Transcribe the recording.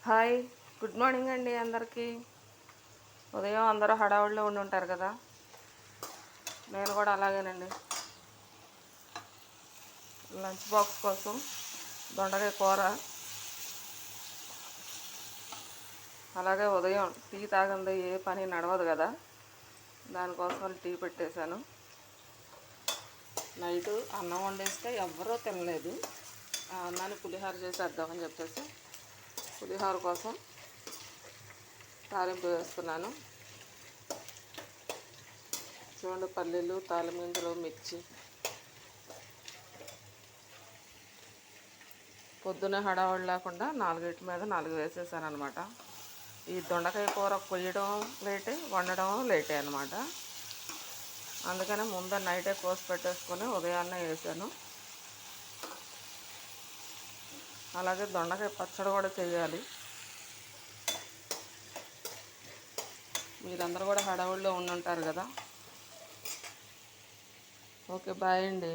Hi, good morning అండి అందరికీ. ఉదయం అందరూ హడావుడిలో ఉండి ఉంటారు కదా, నేను కూడా అలాగేనండి. లంచ్ బాక్స్ కోసం దొండకాయ కూర, అలాగే ఉదయం టీ తాగందే ఏ పని నడవదు కదా, దానికోసం టీ పెట్టేశాను. నైటు అన్నం వండేస్తే ఎవ్వరూ తినలేదు. ఆ అన్నాన్ని పులిహోర చేసేద్దామని చెప్పేసి పులిహోర కోసం తాలింపు వేస్తున్నాను. చూడండి, పల్లీలు, తాలిమింజలు, మిర్చి. పొద్దున్నే హడావుడి లేకుండా 4 మీద 4 వేసేసాను అనమాట. ఈ దొండకాయ కూర కొయ్యడం లేటే, వండడం లేటే అనమాట. అందుకనే ముందే నైటే కోసి పెట్టేసుకొని ఉదయాన్నే వేసాను. అలాగే దొండకాయ పచ్చడి కూడా చేయాలి. మీరందరూ కూడా హడావుడిలో ఉండి ఉంటారు కదా. ఓకే, బాయ్ అండి.